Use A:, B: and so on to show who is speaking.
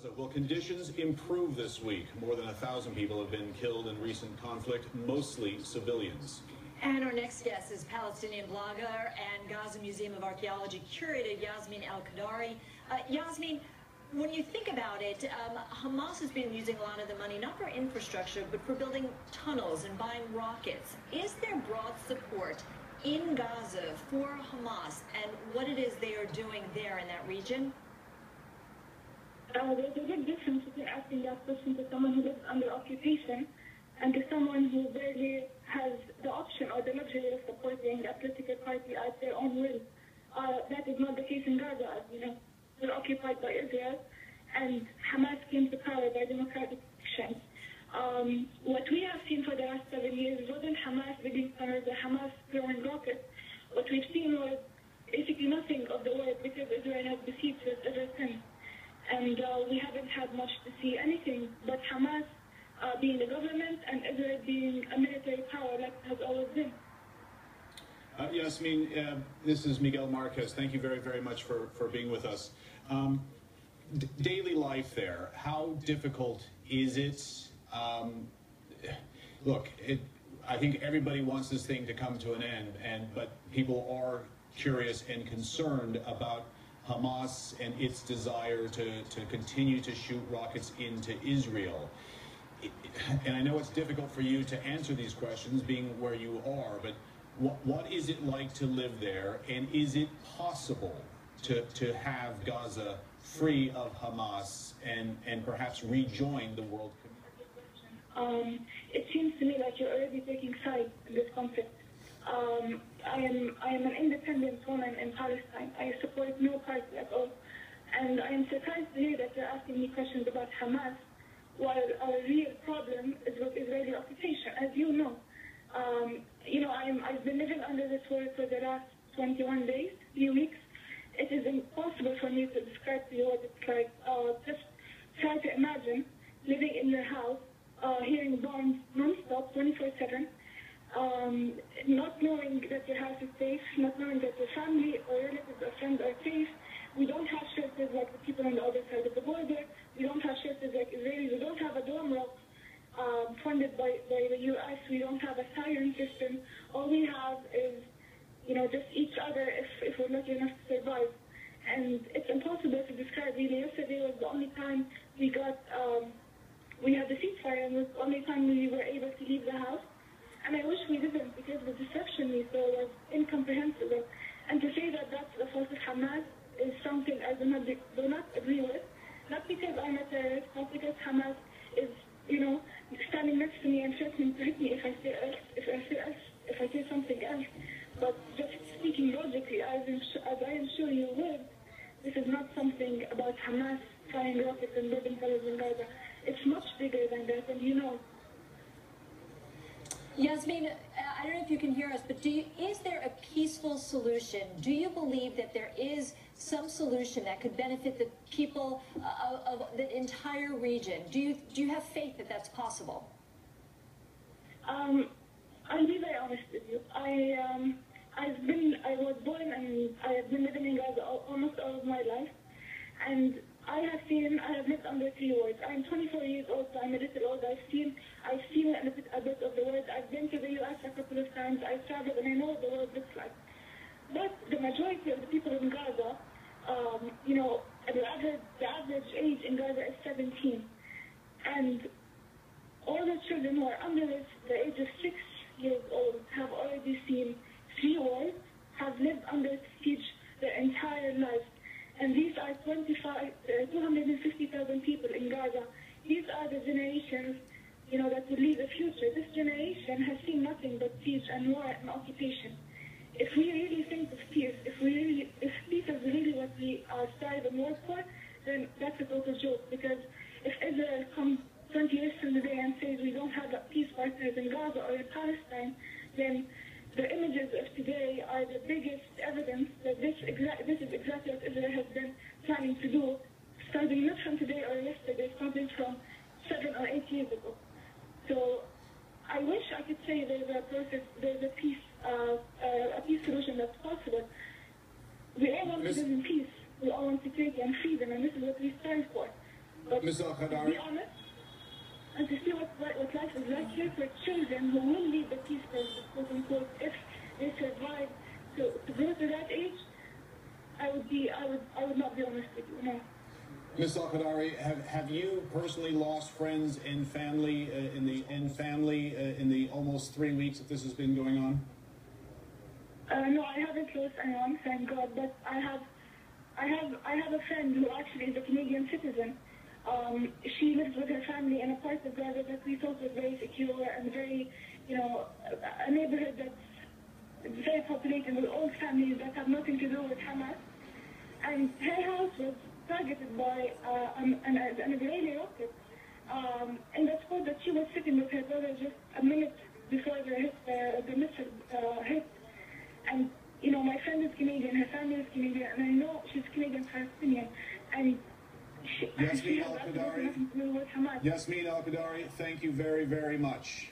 A: Gaza. Will conditions improve this week? More than 1,000 people have been killed in recent conflict, mostly civilians.
B: And our next guest is Palestinian blogger and Gaza Museum of Archaeology curator Yasmin El-Khaddari. Yasmin, when you think about it, Hamas has been using a lot of the money, not for infrastructure, but for building tunnels and buying rockets. Is there broad support in Gaza for Hamas and what it is they are doing there in that region?
C: There's a big difference between asking that question to someone who lives under occupation and to someone who barely has the option or the luxury of supporting a political party at their own will. That is not the case in Gaza. As you know, we're occupied by Israel, and Hamas came to power by democratic elections. What we have seen for the last 7 years wasn't Hamas building tunnels or Hamas throwing rockets. What we've seen was basically nothing of the world because Israel has besieged us ever since. And we haven't had much to see anything but Hamas being the government and Israel being a military power like it has always been.
A: Yasmin, this is Miguel Marquez. Thank you very, very much for being with us. Daily life there, how difficult is it? Look, I think everybody wants this thing to come to an end, but people are curious and concerned about Hamas and its desire to continue to shoot rockets into Israel. And I know it's difficult for you to answer these questions being where you are, but what is it like to live there, and is it possible to have Gaza free of Hamas and perhaps rejoin the world community?
C: It seems to me like you're already taking sides in this conflict. I am an independent woman in Palestine. I support no party at all. And I am surprised to hear that you're asking me questions about Hamas, while our real problem is with Israeli occupation. As you know, I've been living under this war for the last 21 days, few weeks. It is impossible for me to describe to you what it's like. Just try to imagine living in your house, hearing bombs non-stop, 24/7, not knowing that your house is safe, not knowing that your family or relatives or friends are safe. We don't have shelters like the people on the other side of the border. We don't have shelters like Israelis. We don't have a dome rock funded by the U.S. We don't have a siren system. All we have is, just each other if we're lucky enough to survive. And it's impossible to describe really. Yesterday was the only time we had the ceasefire, and it was the only time we were able to leave the house. And I wish we didn't, because the deception we saw was incomprehensible. And to say that that's the fault of Hamas is something I do not agree with. Not because I'm a terrorist, not because Hamas is, standing next to me and threatening to hit me if I say something else. But just speaking logically, as I am sure you would, this is not something about Hamas firing rockets and building tunnels in Gaza. It's much bigger than that, and you know.
B: Yasmin, I don't know if you can hear us, but is there a peaceful solution? Do you believe that there is some solution that could benefit the people of the entire region? Do you have faith that that's possible?
C: I'll be very honest with you. I was born and I have been living in Gaza almost all of my life, and I have lived under 3 wars. I'm 24 years old, so I'm a little old. I've seen a bit of the world. I've been to the U.S. a couple of times. I've traveled, and I know what the world looks like. But the majority of the people in Gaza, the average age in Gaza is 17. And all the children who are under the age of 6 years old have already seen 3 wars, have lived under siege their entire life. And these are 250,000 people in Gaza. These are the generations, that will lead the future. This generation has seen nothing but siege and war and occupation. If we really think of peace, if peace is really what we strive and work for, then that's a total joke. Because if Israel comes 20 years from today and says we don't have peace partners in Gaza or in Palestine, then the images of today are the biggest evidence that this is exactly what Israel has been planning to do, starting not from today or yesterday, starting from 7 or 8 years ago. So I wish I could say there's a peace solution that's possible. We all want to live in peace. We all want security and freedom, and this is what we strive for. but
A: Ms.
C: to be
A: Al-Qadari?
C: honest, and to see what life is like here for children who will leave the peace process, quote unquote, if they survive to grow to that age, I would not be honest with you, no.
A: Ms. Al-Qadari, have you personally lost friends and family in the almost 3 weeks that this has been going on?
C: No, I haven't lost anyone, thank God. But I have a friend who actually is a Canadian citizen. She lives with her family in a part of Gaza that we thought was very secure and very, a neighborhood that's very populated with old families that have nothing to do with Hamas. And her house was targeted by an Israeli rocket in the spot that she was sitting with her brother just a minute before the missile hit. And, my friend is Canadian, her family is Canadian, and I know she's Canadian Palestinian. And she
A: Yasmin
C: has absolutely nothing to do with Hamas.
A: Yasmin Al-Qadari, thank you very, very much.